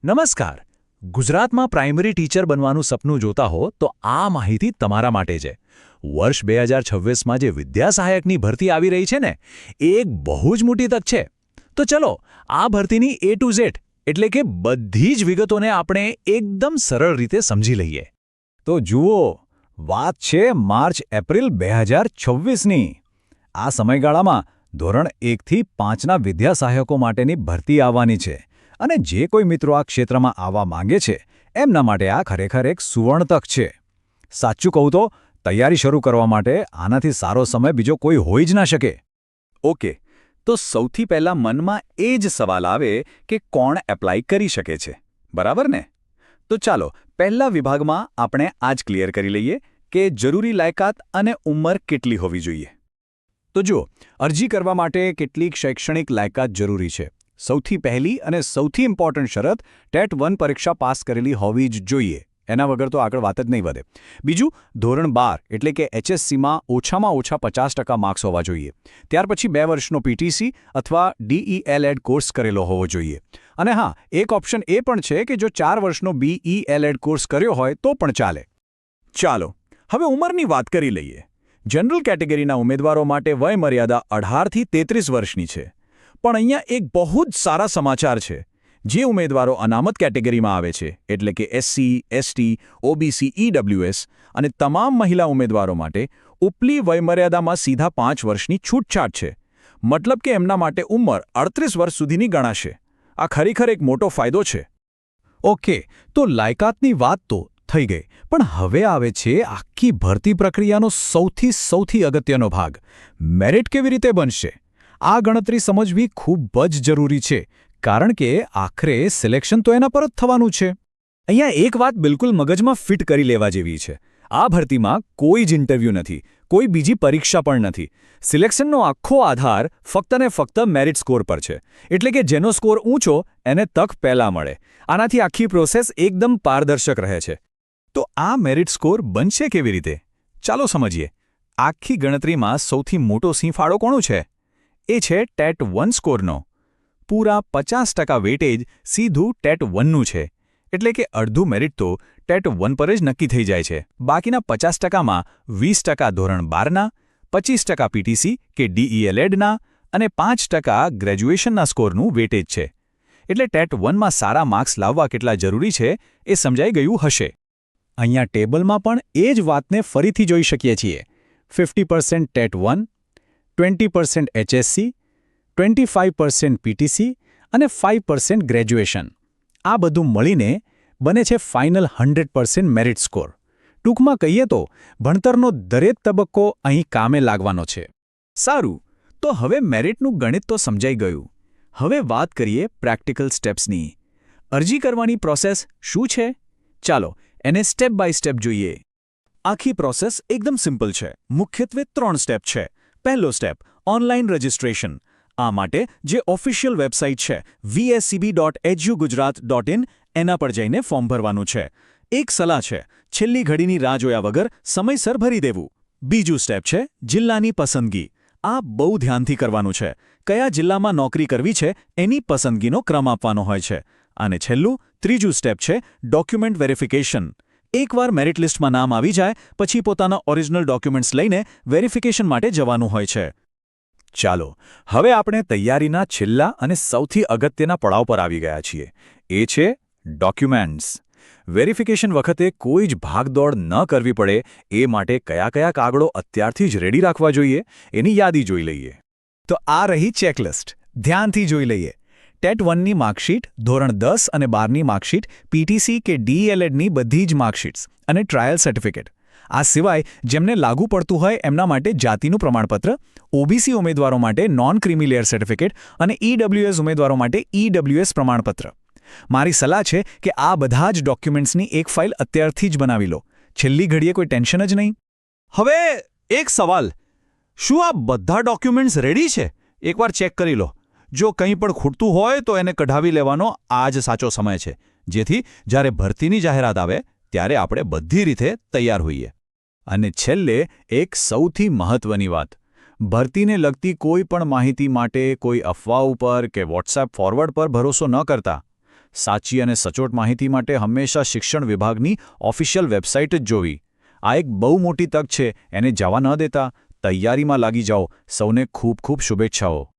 નમસ્કાર. ગુજરાતમાં primary teacher બનવાનું સપનું જોતા હો તો આ માહિતી તમારા માટે છે. વર્ષ 2026માં જે વિદ્યા સહાયકની ભરતી આવી રહી છે ને, એ એક બહુ જ મોટી તક છે. તો ચલો આ ભરતીની A to Z એટલે કે બધી જ વિગતોને આપણે એકદમ સરળ રીતે સમજી લઈએ. તો જુઓ, વાત છે માર્ચ-એપ્રિલ 2026ની. આ સમયગાળામાં ધોરણ 1થી 5ના વિદ્યા સહાયકો માટેની ભરતી આવવાની છે. અને જે કોઈ મિત્રો આ ક્ષેત્રમાં આવવા માંગે છે એમના માટે આ ખરેખર એક સુવર્ણ તક છે. સાચું કહું તો તૈયારી શરૂ કરવા માટે આનાથી સારો સમય બીજો કોઈ હોઈ જ ના શકે. ઓકે, તો સૌથી પહેલા મનમાં એ જ સવાલ આવે કે કોણ એપ્લાય કરી શકે છે, બરાબર ને? તો ચાલો પહેલા વિભાગમાં આપણે આજ ક્લિયર કરી લઈએ કે જરૂરી લાયકાત અને ઉંમર કેટલી હોવી જોઈએ. તો જુઓ, અરજી કરવા માટે કેટલીક શૈક્ષણિક લાયકાત જરૂરી છે. સૌથી પહેલી અને સૌથી ઇમ્પોર્ટન્ટ શરત ટેટ 1 પરીક્ષા પાસ કરેલી હોવી જ જોઈએ. એના વગર તો આગળ વાત જ નહીં વધે. બીજું, ધોરણ 12 એટલે કે HSCમાં ઓછામાં ઓછા 50% માર્ક્સ હોવા જોઈએ. ત્યાર પછી 2 વર્ષનો PTC અથવા DELED કોર્સ કરેલો હોવો જોઈએ. અને હા, એક ઓપ્શન એ પણ છે કે જો 4 વર્ષનો BELED કોર્સ કર્યો હોય તો પણ ચાલે. ચાલો હવે ઉંમરની વાત કરી લઈએ. જનરલ કેટેગરીના ઉમેદવારો માટે વય મર્યાદા 18થી 33 વર્ષની છે. પણ અહીંયા એક બહુ જ સારા સમાચાર છે. જે ઉમેદવારો અનામત કેટેગરીમાં આવે છે, એટલે કે SC, ST, OBC, EWS અને તમામ મહિલા ઉમેદવારો માટે ઉપલી વયમર્યાદામાં સીધા 5 વર્ષની છૂટછાટ છે. મતલબ કે એમના માટે ઉંમર 38 વર્ષ સુધીની ગણાશે. આ ખરેખર એક મોટો ફાયદો છે. ઓકે, તો લાયકાતની વાત તો થઈ ગઈ, પણ હવે આવે છે આખી ભરતી પ્રક્રિયાનો સૌથી અગત્યનો ભાગ. મેરિટ કેવી રીતે બનશે? આ ગણતરી સમજવી ખૂબ જ જરૂરી છે, કારણ કે આખરે સિલેક્શન તો એના પર જ થવાનું છે. અહીંયા એક વાત બિલકુલ મગજમાં ફિટ કરી લેવા જેવી છે. આ ભરતીમાં કોઈ જ ઇન્ટરવ્યૂ નથી, કોઈ બીજી પરીક્ષા પણ નથી. સિલેક્શનનો આખો આધાર ફક્ત ને ફક્ત મેરિટ સ્કોર પર છે. એટલે કે જેનો સ્કોર ઊંચો એને તક પહેલાં મળે. આનાથી આખી પ્રોસેસ એકદમ પારદર્શક રહે છે. તો આ મેરિટ સ્કોર બનશે કેવી રીતે? ચાલો સમજીએ. આખી ગણતરીમાં સૌથી મોટો સિંહ ફાળો કોનો છે? એ છે ટેટ 1 સ્કોરનો. પૂરા 50% વેટેજ સીધું ટેટ 1નું છે. એટલે કે અડધું મેરિટ તો ટેટ 1 પર જ નક્કી થઈ જાય છે. બાકીના 50%માં 20% ધોરણ 12ના, 25% PTC કે DELEDના અને 5% ગ્રેજ્યુએશનના સ્કોરનું વેટેજ છે. એટલે ટેટ 1માં સારા માર્ક્સ લાવવા કેટલા જરૂરી છે એ સમજાઈ ગયું હશે. અહીંયા ટેબલમાં પણ એ જ વાતને ફરીથી જોઈ શકીએ છીએ. 50% ટેટ 1, 20% HSC, 25% PTC અને 5% ગ્રેજ્યુએશન. આ બધું મળીને બને છે ફાઇનલ 100% મેરિટ સ્કોર. ટૂંકમાં કહીએ તો ભણતરનો દરેક તબક્કો અહીં કામે લાગવાનો છે. સારું, તો હવે મેરિટનું ગણિત તો સમજાઈ ગયું. હવે વાત કરીએ પ્રેક્ટિકલ સ્ટેપ્સની. અરજી કરવાની પ્રોસેસ શું છે? ચાલો એને સ્ટેપ બાય સ્ટેપ જોઈએ. આખી પ્રોસેસ એકદમ સિમ્પલ છે. મુખ્યત્વે 3 સ્ટેપ છે. પહેલો સ્ટેપ, ઓનલાઈન રજિસ્ટ્રેશન. આ માટે જે ઓફિશિયલ વેબસાઇટ છે vscb.edugujarat.in એના પર જઈને ફોર્મ ભરવાનું છે. એક સલાહ છે, છેલ્લી ઘડીની રાહ જોયા વગર સમયસર ભરી દેવું. બીજું સ્ટેપ છે જિલ્લાની પસંદગી. આ બહુ ધ્યાનથી કરવાનું છે. કયા જિલ્લામાં નોકરી કરવી છે એની પસંદગીનો ક્રમ આપવાનો હોય છે. અને છેલ્લું, ત્રીજું સ્ટેપ છે ડોક્યુમેન્ટ વેરિફિકેશન. એકવાર મેરિટ લિસ્ટમાં નામ આવી જાય પછી પોતાના ઓરિજિનલ ડોક્યુમેન્ટ્સ લઈને વેરિફિકેશન માટે જવાનું હોય છે. ચાલો હવે આપણે તૈયારીના છેલ્લા અને સૌથી અગત્યના પડાવ પર આવી ગયા છીએ. એ છે ડોક્યુમેન્ટ્સ. વેરિફિકેશન વખતે કોઈ જ ભાગદોડ ન કરવી પડે એ માટે કયા કાગળો અત્યારથી જ રેડી રાખવા જોઈએ એની યાદી જોઈ લઈએ. તો આ રહી ચેકલિસ્ટ. ધ્યાનથી જોઈ લઈએ. ટેટ 1ની માર્કશીટ, ધોરણ 10 અને 12ની માર્કશીટ, PTC કે DELEDની બધી જ માર્કશીટ્સ અને ટ્રાયલ સર્ટિફિકેટ. આ સિવાય જેમને લાગુ પડતું હોય એમના માટે જાતિનું પ્રમાણપત્ર, OBC ઉમેદવારો માટે નોન ક્રીમી લેયર સર્ટિફિકેટ અને EWS ઉમેદવારો માટે EWS પ્રમાણપત્ર. મારી સલાહ છે કે આ બધા જ ડોક્યુમેન્ટ્સની એક ફાઇલ અત્યારથી જ બનાવી લો. છેલ્લી ઘડીએ કોઈ ટેન્શન જ નહીં. હવે એક સવાલ, શું આ બધા ડોક્યુમેન્ટ્સ રેડી છે? એકવાર ચેક કરી લો. જો કંઈ પણ ખૂટતું હોય તો એને કઢાવી લેવાનો આ જ સાચો સમય છે, જેથી જ્યારે ભરતીની જાહેરાત આવે ત્યારે આપણે બધી રીતે તૈયાર હોઈએ. અને છેલ્લે એક સૌથી મહત્વની વાત, ભરતીને લગતી કોઈ પણ માહિતી માટે કોઈ અફવા ઉપર કે વોટ્સએપ ફોરવર્ડ પર ભરોસો ન કરતા. સાચી અને સચોટ માહિતી માટે હંમેશા શિક્ષણ વિભાગની ઓફિશિયલ વેબસાઇટ જ જોવી. આ એક બહુ મોટી તક છે, એને જવા ન દેતા. તૈયારીમાં લાગી જાઓ. સૌને ખૂબ ખૂબ શુભેચ્છાઓ.